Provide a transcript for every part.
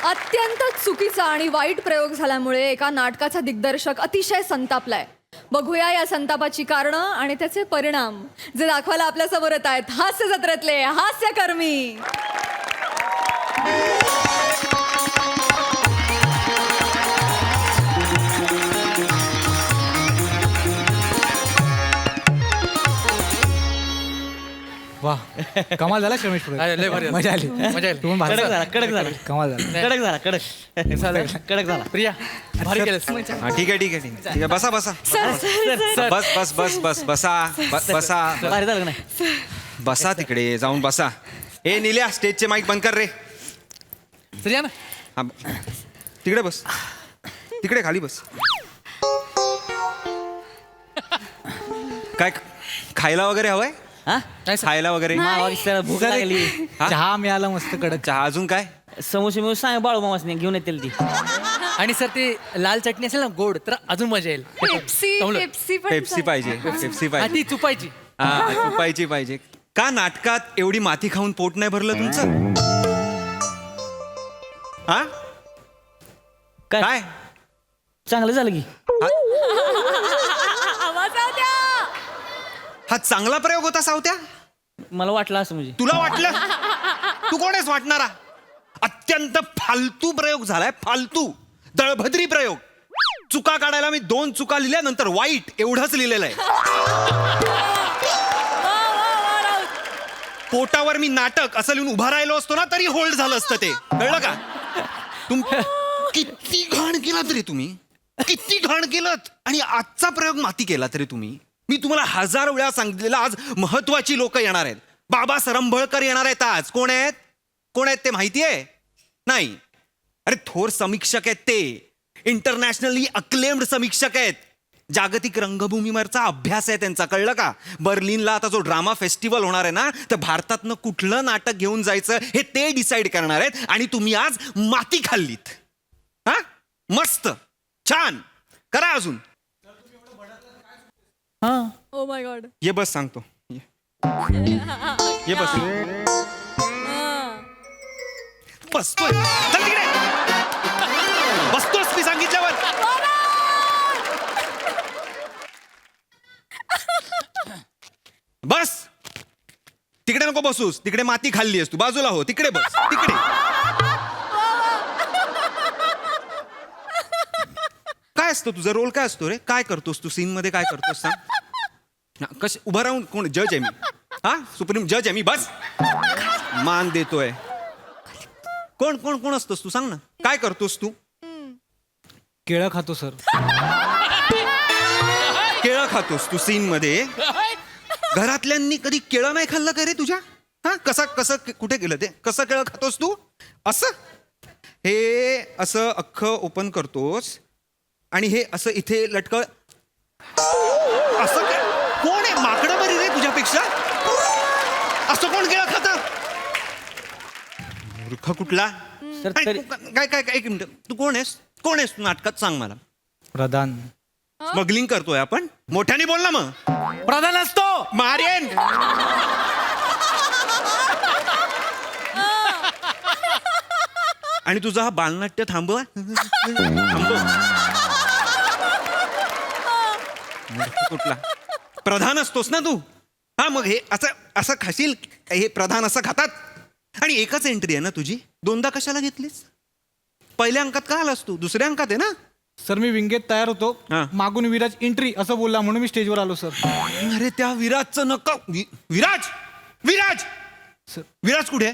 अत्यंत चुकीचा आणि वाईट प्रयोग झाल्यामुळे एका नाटकाचा दिग्दर्शक अतिशय संतापलाय. बघूया या संतापाची कारणं आणि त्याचे परिणाम, जे दाखवायला आपल्या समोर येत आहेत हास्य जत्रेतले हास्यकर्मी. वाह, कमाल झाला रमेश लय भारी झालं. मजा आली. मजा आली. तू पण भारी कडक झाला कडक झाला कमाल झाला. कडक झाला कडक कडक झाला. प्रिया भारी केलंस. हा ठीक आहे ठीक आहे ठीक आहे बसा बसा सर सर बस बस बस बस बसा बसा भारी झालं का नाही? बसा तिकडे जाऊन बसा. ए निल्या स्टेजचे माईक बंद कर रे. प्रिया ना हा तिकडे बस तिकडे खाली बस. काय खायला वगैरे हवंय? हा खायला वगैरे मावाला भूक लागली. हा? चहा मिळाला मस्त कडक. चहा अजून काय? समोसे मिळून सांग बाळू मामासने घेऊन येतील ती. आणि सर ते लाल चटणी असेल ना गोड तर अजून मजा येईल. पेप्सी चांगलं. पेप्सी पण पेप्सी पाहिजे पेप्सी हा, पाहिजे ती चुपायची. हा पाहिजे पाहिजे. का नाटकात एवढी माती खाऊन पोट नाही भरलं तुमचं? हा काय काय चांगलं झालं की. आवाज आऊ द्या. हा चांगला प्रयोग होता सावत्या? मला वाटलं असं म्हणजे. तुला वाटलं? तू कोण आहेस वाटणारा? अत्यंत फालतू प्रयोग झालाय, फालतू दळभद्री प्रयोग. चुका काढायला मी 2 चुका लिहिल्या, नंतर वाईट एवढंच लिहिलेलं आहे. पोटावर मी नाटक असं लिहून उभा राहिलो असतो ना तरी होल्ड झालं असतं ते. कळलं का? किती घाण केलात रे तुम्ही, किती घाण केलं. आणि आजचा प्रयोग माती केला तरी तुम्ही. मी तुम्हाला 1000 वेळा सांगितलेलं आज महत्वाची लोक येणार आहेत. बाबा सरंभळकर येणार आहेत आज. कोण आहेत? कोण आहेत ते माहितीये? नाही. अरे थोर समीक्षक आहेत ते, इंटरनॅशनली अक्लेम्ड समीक्षक आहेत. जागतिक रंगभूमीवरचा अभ्यास आहे त्यांचा. कळलं का? बर्लिनला आता जो ड्रामा फेस्टिवल होणार आहे ना, तर भारतातनं कुठलं नाटक घेऊन जायचं हे ते डिसाईड करणार आहेत. आणि तुम्ही आज माती खाल्लीत. हा मस्त छान करा अजून. हा ओ माय गॉड. ये बस सांगतो. ये बस बसतोय. चल तिकडे. बसतोस मी सांगितल्यावर. बस तिकडे नको बसूस. तिकडे माती खाल्ली आहेस तू. बाजूला हो. तिकडे बस. तिकडे काय असतो तुझा रोल? काय असतो रे? काय करतोस तू सीन मध्ये? काय करतोस सांग. कश उभं राहून? कोण जज आहे मी? हा सुप्रीम जज आहे मी. बस मान देतोय. कोण कोण कोण असतोस तू? सांग ना. काय करतोस तू? केळं खातो सर. केळं खातोस तू सीन मध्ये? घरातल्यांनी कधी केळं नाही खाल्लं का रे तुझ्या? हा कसं कसं कुठे गेलं ते? कसं केळं खातोस तू? असं हे असं अख्खं ओपन करतोस आणि हे असं इथे लटक. असं काय? कोण आहे? माकडं बरी रे तुझ्यापेक्षा. असं कोण केळं खातं? मूर्ख कुठला. सर काय काय काय काय- एक मिनिट. तू कोण आहेस? कोण आहेस तू नाटकात? सांग मला. प्रधान. स्मगलिंग करतोय आपण? मोठ्याने बोल ना मग. प्रधान असतो. मारेन. आणि तुझा हा बालनाट्य थांबव. कुठला प्रधान असतोस ना तू? हा मग हे असं असं खाशील? हे प्रधान असं खातात? आणि एकच एंट्री आहे ना तुझी? 2दा कशाला घेतलीस? पहिल्या अंकात का आलास तू? दुसऱ्या अंकात आहे ना? सर मी विंगेत तयार होतो. हा. मागून विराज एंट्री असं बोलला म्हणून मी स्टेजवर आलो सर. अरे त्या विराजचं नका. विराज विराज सर. विराज कुठे?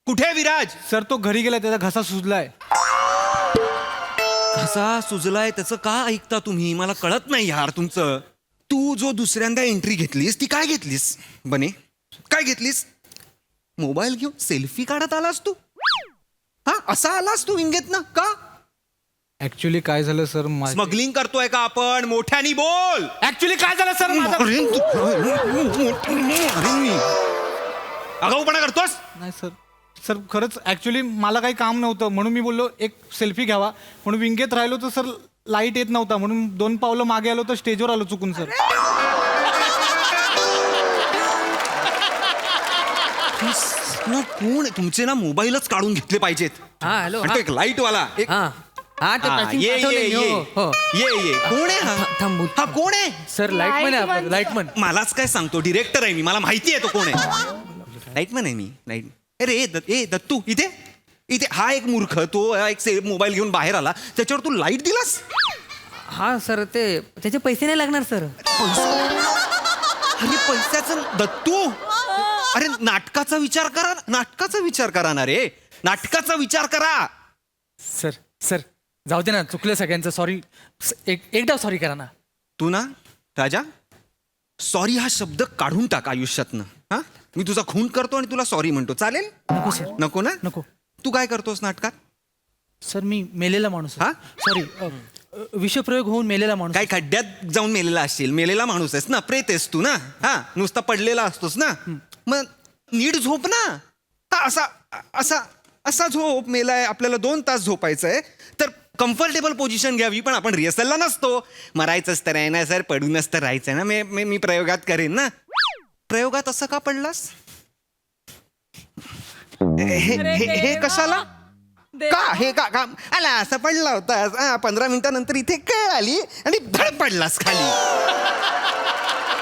कुठे आहे विराज? सर तो घरी गेला, त्याचा घसा सुजलाय. कसा सुजलाय त्याचं का ऐकता तुम्ही? मला कळत नाही यार तुमचं. तू जो दुसऱ्यांदा एंट्री घेतलीस ती काय घेतलीस बने? काय घेतलीस? मोबाईल घेऊन सेल्फी काढत आलास तू? हा असा आलास तू विंगेत ना? का ऍक्च्युली काय झालं सर, स्मगलिंग करतोय का आपण? मोठ्यानी बोल. ऍक्च्युली काय झालं सर, आगाऊपणा करतोस? नाही सर. सर खरंच ऍक्च्युली मला काही काम नव्हतं म्हणून मी बोललो एक सेल्फी घ्यावा म्हणून विंगेत राहिलो तर सर लाईट येत नव्हता म्हणून 2 पावलं मागे आलो तर स्टेजवर आलो चुकून सर. ना कोण तुमचे ना मोबाईलच काढून घेतले पाहिजेत. हा हॅलो आणि तो एक लाईट वाला एक हा हा ते हा, passing ये पाठवलंय ये मी, ये हो, हो. ये कोण आहे हा? थांब बोल. हा कोण आहे? सर लाईटमन आहे आपलं लाईटमन. मलाच काय सांगतो, डिरेक्टर आहे मी, मला माहिती आहे तो कोण आहे. लाईटमॅन आहे मी. लाईट अरे ए दत्तू इथे इथे. हा एक मूर्ख तो एक मोबाईल घेऊन बाहेर आला, त्याच्यावर तू लाईट दिलास. हा सर ते त्याचे पैसे नाही लागणार सर. अरे पैशाचं दत्तू, अरे नाटकाचा विचार करा, नाटकाचा विचार करा ना रे, नाटकाचा विचार करा. सर सर जाऊ दे ना, चुकलं सगळ्यांचं. सॉरी. एकदा सॉरी करा ना. तू ना राजा, सॉरी हा शब्द काढून टाक आयुष्यातनं. हा, मी तुझा खून करतो आणि तुला सॉरी म्हणतो, चालेल? नको सर नको ना? नको. तू काय करतोस नाटकात? सर मी मेलेला माणूस आहे. हा? सॉरी विषप्रयोग होऊन मेलेला माणूस. काय खड्ड्यात जाऊन मेलेला असशील, मेलेला माणूस आहेस ना, प्रेत आहेस तू ना. हा, नुसता पडलेला असतोस ना, मग नीट झोप ना. हा, असा असा असा झोप. मेलाय, आपल्याला 2 तास झोपायचं आहे, तर कम्फर्टेबल पोझिशन घ्यावी. पण आपण रिहर्सलला नसतो, मरायचंच तर आहे ना सर, पडूनच तर राहायचं ना. मी प्रयोगात करेन ना. प्रयोगात असं का पडलास? हे कशाला का हे का आला असं पडला होता. 15 मिनिटानंतर इथे कळ आली आणि धड पडलास खाली.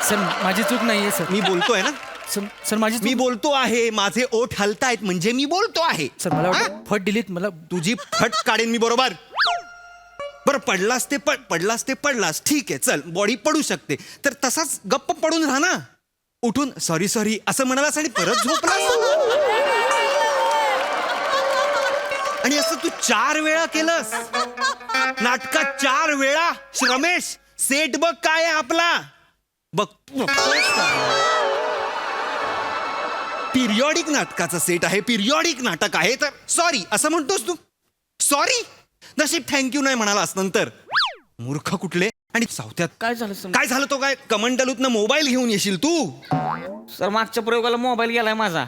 सर माझी चूक नाहीये सर. मी बोलतोय ना, सर माझी मी बोलतो आहे. माझे ओठ हलतायत म्हणजे मी बोलतो आहे. सर मला हा? वाटतं फट दिलीत मला. तुझी फट काढेन मी, बरोबर. बरं पडलास ते पडलास ते पडलास, ठीक आहे, चल बॉडी पडू शकते, तर तसाच गप्प पडून राहा ना. उठून सॉरी सॉरी असं म्हणालास आणि परत झोपलास. आणि असं तू 4 वेळा केलंस नाटकात. 4 वेळा. रमेश सेट बघ काय आहे आपला, बघ. पिरियॉडिक नाटकाचा सेट आहे, पिरियॉडिक नाटक आहे, तर सॉरी असं म्हणतोस तू. सॉरी नशीब थँक्यू नाही म्हणालास नंतर. मूर्ख कुठले. आणि सावत्यात काय झालं सर? काय झालं, तो काय कमंडलूतनं मोबाईल घेऊन येशील तू. सर मागच्या प्रयोगाला मोबाईल गेलाय माझा.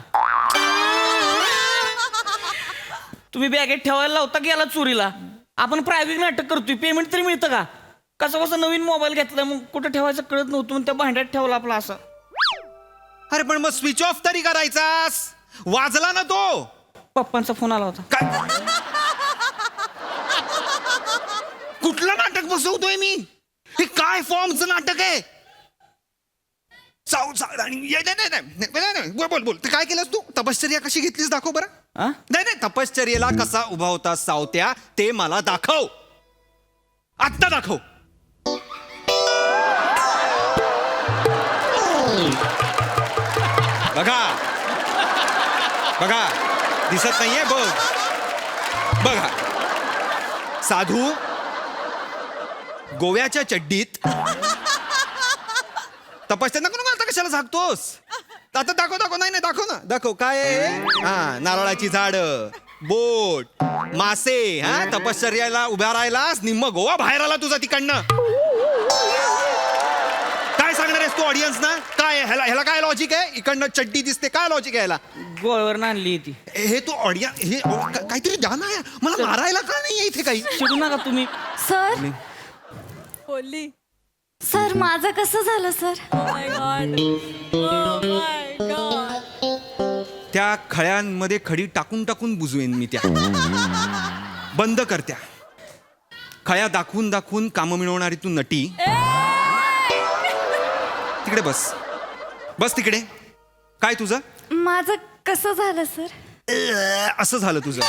तुम्ही बॅगेत ठेवायला लावता, गेला चोरीला. आपण प्रायव्हेट नाटक करतोय, पेमेंट तरी मिळतं का? कसं नवीन मोबाईल घेतला, मग कुठं ठेवायचं कळत नव्हतं, मग त्या भांड्यात ठेवला आपला असं. अरे पण मग स्विच ऑफ तरी करायचास. वाजला ना तो. पप्पांचा फोन आला होता. काय कुठलं नाटक बसवतोय मी? हे काय फॉर्मचं नाटक आहे? बोल बोल. ते काय केलंस तू? तपश्चर्या कशी घेतलीस दाखव बरं. आ? नाही तपश्चर्येला कसा उभा होता सावत्या ते मला दाखव. आत्ता दाखव. बघा बघा, दिसत नाहीये, बघ. बघा, साधू गोव्याच्या चड्डीत. तपश्चर्या नको आता कशाला झाकतोस? आता दाखव. नाही दाखव ना, दाखव काय आहे. हा, नारळाची झाड, बोट, मासे. हा, तपश्चर्याला उभ्या राहिलास, निम्म गोवा बाहेर आला तुझा तिकडनं. काय सांगणार आहेस तू ऑडियन्स ना? काय ह्याला काय लॉजिक आहे? इकडनं चड्डी दिसते, काय लॉजिक आहे ह्याला? गोळ्यावर आणली ती. हे तू ऑडियन्स हे काहीतरी द्या ना. मला मारायला का नाही इथे काही? शिकू नका तुम्ही. सर बोलली. सर माझं कसं झालं सर? त्या खळ्यांमध्ये खडी टाकून टाकून बुजवेन मी त्या. बंद कर त्या खळ्या. दाखवून दाखवून कामं मिळवणारी तू नटी. तिकडे बस, बस तिकडे. काय तुझं? माझं कसं झालं सर? असं झालं तुझं.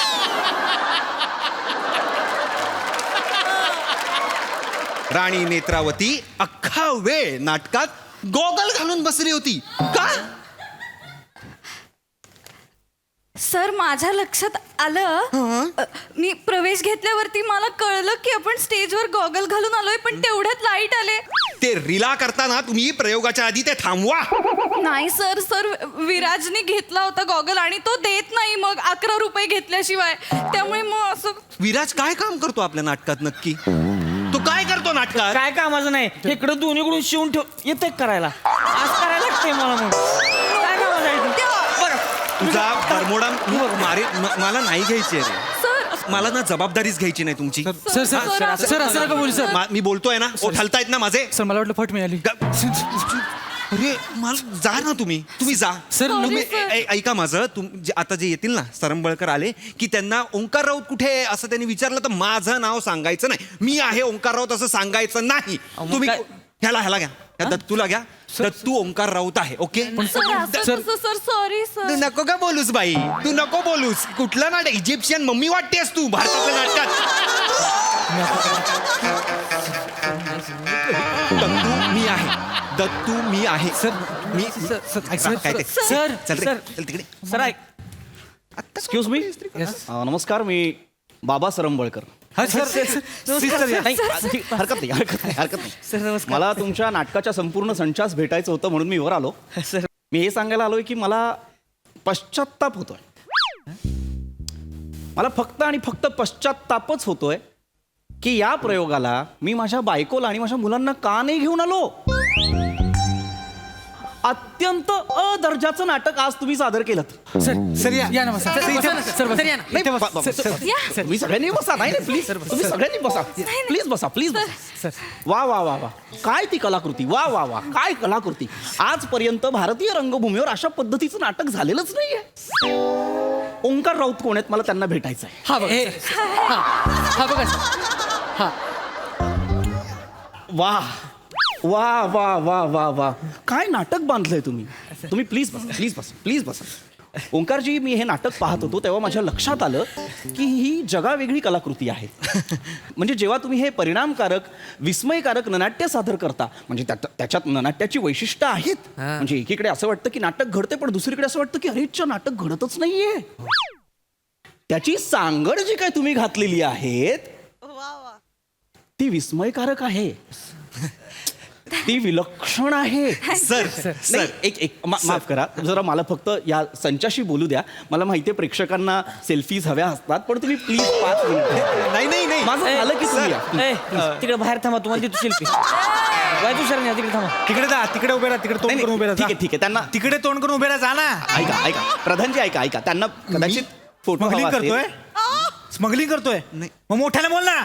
राणी नेत्रावती अख्खा वेळ नाटकात गॉगल घालून बसली होती. का? सर माझ्या लक्षात आलं, मी प्रवेश घेतल्यावरती मला कळलं की आपण स्टेजवर गॉगल घालून आलोय, पण तेवढ्यात लाईट आले. ते रिला करताना तुम्ही प्रयोगाच्या आधी ते थांबवा. नाही सर, विराजने घेतला होता गॉगल आणि तो देत नाही मग 11 रुपये घेतल्याशिवाय. त्यामुळे मग असं. विराज काय काम करतो आपल्या नाटकात नक्की? तो काय करतो नाटकात? काय कामाचं नाही, इकडं दोन्हीकडून शिवून ठेव. येते करायला, आज करायला लागते मला. मग काय कामाचं आहे ते? बघा, तुझा बरमोडा मला नाही घ्यायची आहे रे. सर मला ना जबाबदारीच घ्यायची नाही तुमची. सर सर सर असं नका बोलू सर. मी बोलतोय ना, ओठ हलतायत ना माझे. सर मला वाटलं फट मिळाली. अरे मला जा ना तुम्ही जा सर, तुम्ही ऐका माझं आता जे येतील ना सरंबळकर आले की त्यांना ओंकार राऊत कुठे आहे असं त्यांनी विचारलं तर माझं नाव सांगायचं नाही. मी आहे ओंकार राऊत असं सांगायचं नाही. मग तुम्ही काय? ह्याला घ्या या दत्तूला घ्या. दत्तू ओंकार राऊत आहे. Okay sir sorry sir. तू नको का बोलूस बाई, तू नको बोलूस. कुठलं नाटक इजिप्शियन मम्मी वाटतेस तू भारतातल्या नाटकात. दत्तू मी आहे. सर मी सर सर काय ते? सर चल रे, सर. चल तिकडे. सर ऐक. एक्सक्यूज मी नमस्कार, मी बाबा सरंबळकर. हा सर सर या. नाही हरकत नाही. सर नमस्कार. मला तुमच्या नाटकाच्या संपूर्ण संचास भेटायचं होतं म्हणून मी वर आलो. सर मी हे सांगायला आलोय की मला पश्चात्ताप होतोय. मला फक्त आणि फक्त पश्चात्तापच होतोय की या प्रयोगाला मी माझ्या बायकोला आणि माझ्या मुलांना का नाही घेऊन आलो. अत्यंत अदर्जाचं नाटक आज तुम्ही सादर केलं. सर या ना बसा. सर या ना. तुम्ही सगळ्यांनी बसा. नाही प्लीज, तुम्ही सगळ्यांनी बसा. प्लीज बसा. वा वा वा वा, काय ती कलाकृती. वा वा वा, काय कलाकृती. आजपर्यंत भारतीय रंगभूमीवर अशा पद्धतीचं नाटक झालेलंच नाहीये. ओंकार राऊत कोण आहेत, मला त्यांना भेटायचं आहे. हा बघा. हा बघा सर. हा वा वा वा वा वा वा, काय नाटक बांधलंय तुम्ही. प्लीज बसा. ओंकारजी, मी हे नाटक पाहत होतो तेव्हा माझ्या लक्षात आलं की ही जगावेगळी कलाकृती आहे. म्हणजे जेव्हा तुम्ही हे परिणामकारक विस्मयकारक ननाट्य सादर करता, म्हणजे त्याच्यात ननाट्याची वैशिष्ट्य आहेत. म्हणजे एकीकडे असं वाटतं की नाटक घडते, पण दुसरीकडे असं वाटतं की अरेच्या नाटक घडतच नाहीये. त्याची सांगड जी काय तुम्ही घातलेली आहेत ती विस्मयकारक आहे. ती विलक्षण आहे. सर नाही, एक माफ करा जरा, मला फक्त या संचाशी बोलू द्या. मला माहितीये प्रेक्षकांना सेल्फीज हव्या असतात, पण तुम्ही प्लीज 5 मिनिट. नाही माझं झालं की तुम्ही या. तिकडे बाहेर थांबा, तुम्हाला देतो शिल्पी. काय तू सर तिकडे थांबा. तिकडे जा, तिकडे उभे राहा, तिकडे तोंड करून उभे राहा. ठीक आहे त्यांना तिकडे तोंड करून उभे राहा. जा ना. ऐका प्रधानजी, ऐका त्यांना कदाचित फोटो स्मगलिंग हवा असेल. करतोय. स्मगलिंग करतोय. मग मोठ्याने बोल ना.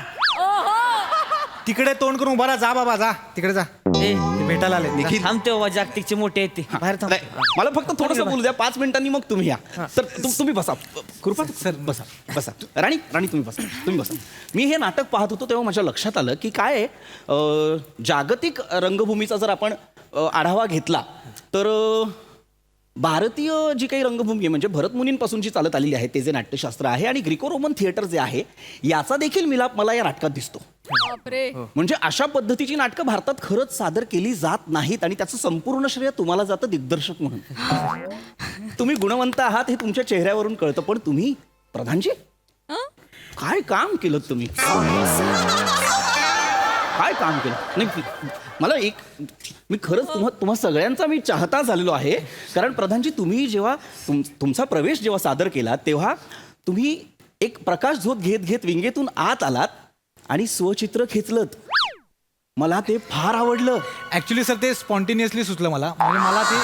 तिकडे तोंड करून उभा राहा. जा बाबा, जा तिकडे जा. ए, ते भेटायला आले. थांबते बाबा, जागतिकचे मोठे आहेत ते. बाहेर थांब. नाही, मला फक्त थोडंसं बोलू द्या. 5 मिनिटांनी मग तुम्ही या. तर तुम्ही बसा. कृपा सर बसा. राणी तुम्ही बसा. मी हे नाटक पाहत होतो तेव्हा माझ्या लक्षात आलं की काय आहे, जागतिक रंगभूमीचा जर आपण आढावा घेतला तर भारतीय जी काही रंगभूमी आहे, म्हणजे भरतमुनींपासून जी चालत आलेली आहे ते जे नाट्यशास्त्र आहे आणि ग्रीको रोमन थिएटर जे आहे याचा देखील मिलाप मला या नाटकात दिसतो. बापरे. म्हणजे अशा पद्धतीची नाटकं भारतात खरंच सादर केली जात नाहीत आणि त्याचं संपूर्ण श्रेय तुम्हाला जातं दिग्दर्शक म्हणून. तुम्ही गुणवंत आहात हे तुमच्या चेहऱ्यावरून कळतं, पण तुम्ही प्रधानजी काय काम केलं तुम्ही. काय काम केलं. नाही, मला मी खरंच तुम्हा सगळ्यांचा मी चाहता झालेलो आहे. कारण प्रधानजी, तुम्ही जेव्हा तुमचा प्रवेश जेव्हा सादर केला तेव्हा तुम्ही एक प्रकाश झोत घेत विंगेतून आत आलात आणि स्वचित्र खेचलत. मला ते फार आवडलं. ऍक्च्युली सर ते स्पॉन्टेनियसली सुचलं मला. म्हणजे मला ते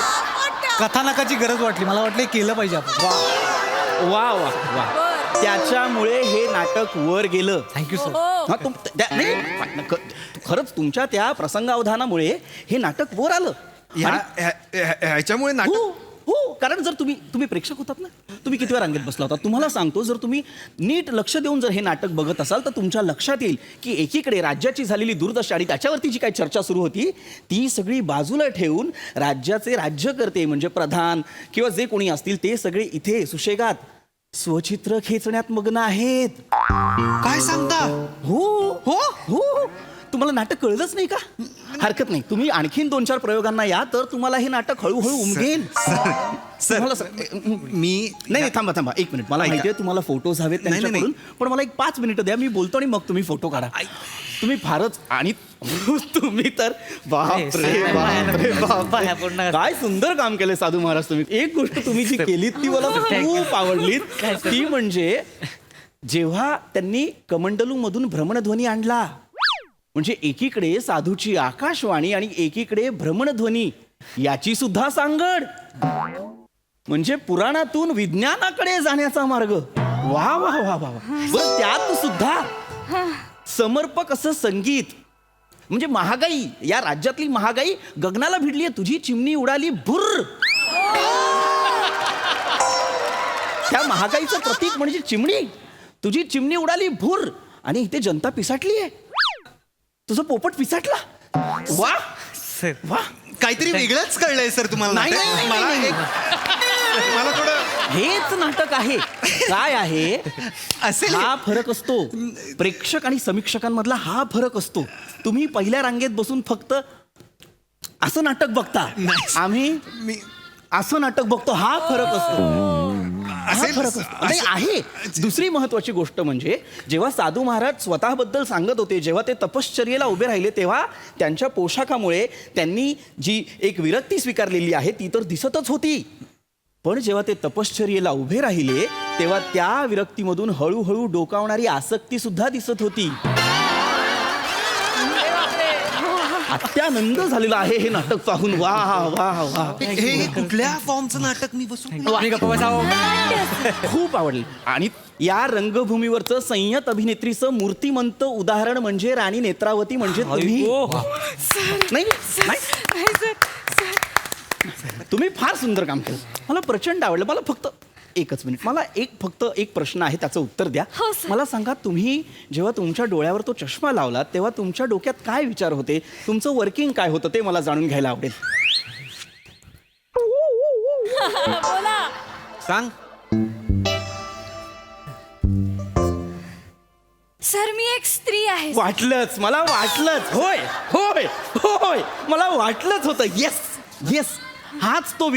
कथानकाची गरज वाटली. मला वाटलं हे केलं पाहिजे आपण. वा वा वा, त्याच्यामुळे हे नाटक वर गेलं. Thank you sir. खरंच तुमच्या त्या प्रसंगावधानामुळे हे नाटक वर आलं. ह्याच्यामुळे नाटक हो, कारण जर तुम्ही प्रेक्षक होतात ना, तुम्ही किती वेळा रांगेत बसला होता. तुम्हाला सांगतो, जर तुम्ही नीट लक्ष देऊन जर हे नाटक बघत असाल तर तुमच्या लक्षात येईल की एकीकडे राज्याची झालेली दुर्दशा आणि त्याच्यावरती जी काही चर्चा सुरू होती ती सगळी बाजूला ठेवून राज्याचे राज्यकर्ते म्हणजे प्रधान किंवा जे कोणी असतील ते सगळे इथे सुशेगात स्वचित्र खेचण्यात मग्न आहेत. काय सांगता. हो, तुम्हाला नाटक कळलंच नाही का. हरकत नाही, तुम्ही आणखीन 2-4 प्रयोगांना या तर तुम्हाला हे नाटक हळूहळू उमगेल. मी नाही, थांबा 1 मिनिट. मला माहितीये तुम्हाला फोटोज हवेत त्यांच्याकडून, पण मला 5 मिनिटं द्या. मी बोलतो आणि मग तुम्ही फोटो काढा. तुम्ही फारच आणि तुम्ही तर बापरे, काय सुंदर काम केलंय साधू महाराज तुम्ही. एक गोष्ट तुम्ही जी केलीत ती मला खूप आवडली. ती म्हणजे जेव्हा त्यांनी कमंडलू मधून भ्रमणध्वनी आणला, म्हणजे एकीकडे साधूची आकाशवाणी आणि एकीकडे भ्रमणध्वनी याची सुद्धा सांगड. म्हणजे पुराणातून विज्ञानाकडे जाण्याचा मार्ग. वा वा वा वा वा. बरं, त्यात सुद्धा समर्पक असं संगीत. म्हणजे महागाई, या राज्यातली महागाई गगनाला भिडली. तुझी चिमणी उडाली भुर्र. त्या महागाईचं प्रतीक म्हणजे चिमणी. तुझी चिमणी उडाली भुर्र आणि इथे जनता पिसाटली आहे. तुझं पोपट पिसाटला. वा सर वा. काहीतरी वेगळंच कळलंय सर तुम्हाला नाही, नाटक? नाही, नाही, मला नाही. मला थोडं हेच नाटक आहे. काय आहे असेल हा फरक असतो. प्रेक्षक आणि समीक्षकांमधला हा फरक असतो. तुम्ही पहिल्या रांगेत बसून फक्त असं नाटक बघता, आम्ही मी असं नाटक बघतो. हा फरक असतो. हा असेल. फरक असतो. नाही, आहे. दुसरी महत्वाची गोष्ट म्हणजे जेव्हा साधू महाराज स्वतःबद्दल सांगत होते, जेव्हा ते तपश्चर्येला उभे राहिले, तेव्हा त्यांच्या पोशाखामुळे त्यांनी जी एक विरक्ती स्वीकारलेली आहे ती तर दिसतच होती. पण जेव्हा ते तपश्चर्येला उभे राहिले तेव्हा त्या विरक्तीमधून हळूहळू डोकावणारी आसक्ती सुद्धा दिसत होती. अत्यानंद झालेला आहे हे नाटक पाहून. वा वा वा. हे कुठल्या फॉर्मचं नाटक मी बसून आणि गप्पा बसावं. खूप आवडले. आणि या रंगभूमीवरचं संयत अभिनेत्रीचं मूर्तिमंत उदाहरण म्हणजे राणी नेत्रावती म्हणजे तुम्ही. नाही, नाही. तुम्ही फार सुंदर काम केलं. मला प्रचंड आवडलं. मला फक्त एकच मिनिट, मला फक्त एक प्रश्न आहे, त्याचं उत्तर द्या. हो, सर. मला सांगा, तुम्ही जेव्हा तुमच्या डोळ्यावर तो चष्मा लावला तेव्हा तुमच्या डोक्यात काय विचार होते? तुमचं वर्किंग काय होतं ते मला जाणून घ्यायला आवडेल. सांग. सर मी एक स्त्री आहे. वाटलंच, मला वाटलंच. होय होय होय, मला वाटलंच होतं. येस येस, हाच तो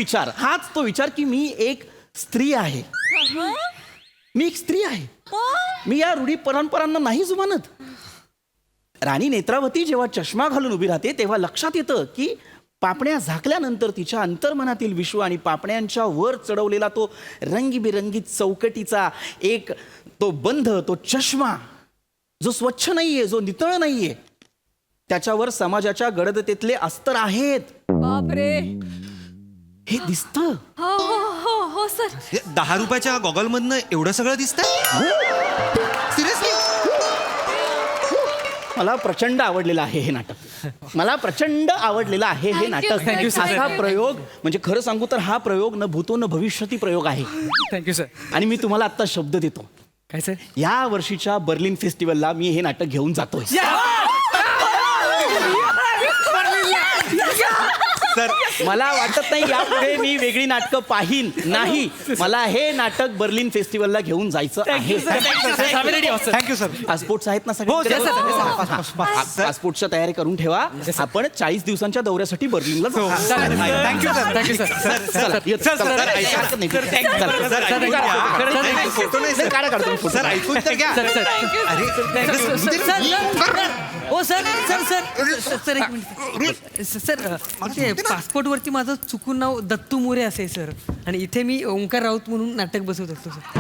विचार की मी एक स्त्री आहे. मी एक स्त्री आहे. मी या रूढी परंपरांना नाही जुमानत. राणी नेत्रावती जेव्हा चष्मा घालून उभी राहते तेव्हा लक्षात येतं की पापण्या झाकल्यानंतर तिच्या अंतर्मनातील विश्व आणि पापण्यांच्या वर चढवलेला तो रंगीबिरंगी चौकटीचा एक तो बंध, तो चष्मा जो स्वच्छ नाहीये, जो नितळ नाहीये, त्याच्यावर समाजाच्या गडदतेतले अस्तर आहेत. बापरे. हे दिसतं. हो हो हो हो सर. 10 रुपयाच्या गॉगल मधनं एवढं सगळं दिसतंय? सिरियसली? मला प्रचंड आवडलेलं आहे हे नाटक. मला प्रचंड आवडलेलं आहे हे Thank you, नाटक. thank you, sir. असा प्रयोग म्हणजे खरं सांगू तर हा प्रयोग न भूतो न भविष्यती प्रयोग आहे. Thank you sir. आणि मी तुम्हाला आता शब्द देतो, काय सर? या वर्षीच्या बर्लिन फेस्टिवलला मी हे नाटक घेऊन जातोय. सर मला वाटत नाही यापुढे मी वेगळी नाटकं पाहीन. नाही, मला हे नाटक बर्लिन फेस्टिवलला घेऊन जायचं आहे. Thank you sir. पासपोर्ट्स आहेत ना हो, सगळे? yes, sir, yes, sir. पासपोर्टच्या तयारी करून ठेवा. आपण 40 दिवसांच्या दौऱ्यासाठी बर्लिनला जाऊ. Thank you sir. Thank you sir. चला, येत. सर, चला, सर, काही ऐका. हरकत नाही. सर, ऐकून घ्या. फोटो नाही, सर. काढा तुम्ही फोटो. सर ऐकून तर घ्या. हो सर सर सर सर एक मिनिट सर ते पासपोर्टवरती माझं चुकून नाव दत्तू मोरे असे सर, आणि इथे मी ओंकार राऊत म्हणून नाटक बसवत असतो सर.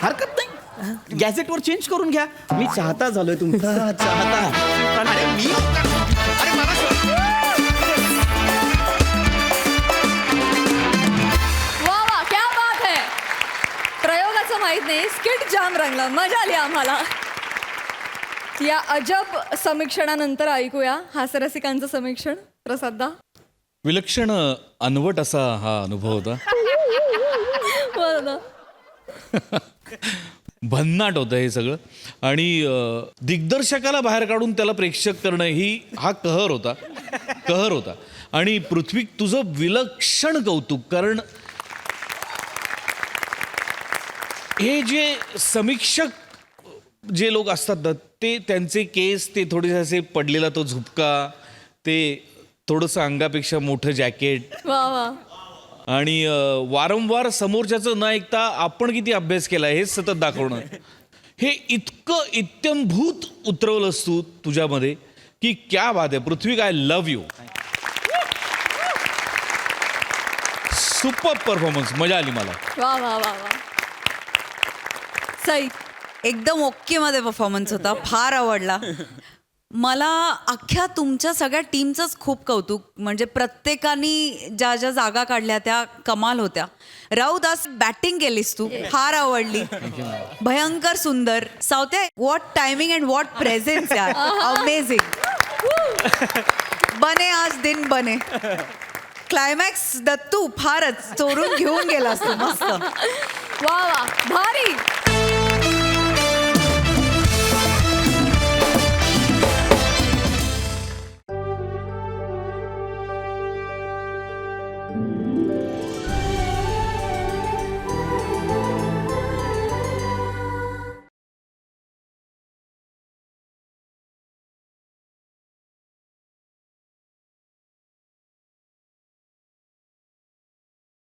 हरकत नाही, गॅझेटवर चेंज करून घ्या. मी चाहता झालोय तुमचा चाहता. अरे मी अरे मला वा वा, क्या बात है. प्रयोगाचं माहित नाही, स्किट जाम रंगला, मजा आली आम्हाला. या अजब समीक्षणानंतर ऐकूया हास्यरसिकांचं समीक्षण. प्रसादा. विलक्षण अनवट असा हा अनुभव होता. बरं ना. भन्नाट होतं हे सगळं. आणि दिग्दर्शकाला बाहेर काढून त्याला प्रेक्षक करणं हा कहर होता. आणि पृथ्वी, तुझं विलक्षण कौतुक. कारण हे जे समीक्षक जे लोक असतात ना, ते त्यांचे केस, ते थोडेसे असे पडलेला तो झुपका, ते थोडंसं अंगापेक्षा मोठं जॅकेट, वा वा. आणि वारंवार समोरच्याचं न ऐकता आपण किती अभ्यास केला हे सतत दाखवणं, हे इतकं इत्यंभूत उतरवलंस तू तुझ्यामध्ये की क्या बात आहे. Prithvi, I love you. Super performance, मजा आली मला. वा वा वा वा. सई. एकदम ओके मध्ये परफॉर्मन्स होता, फार आवडला. मला अख्ख्या तुमच्या सगळ्या टीमचंच खूप कौतुक. म्हणजे प्रत्येकाने ज्या ज्या जागा काढल्या त्या कमाल होत्या. राऊत आज बॅटिंग केलीस तू, फार आवडली, भयंकर सुंदर. Sawate what timing and what presence यार, अमेझिंग. बने आज दिन बने. क्लायमॅक्स दत्तू फारच चोरून घेऊन गेलास तू, मस्त. वा वा, भारी.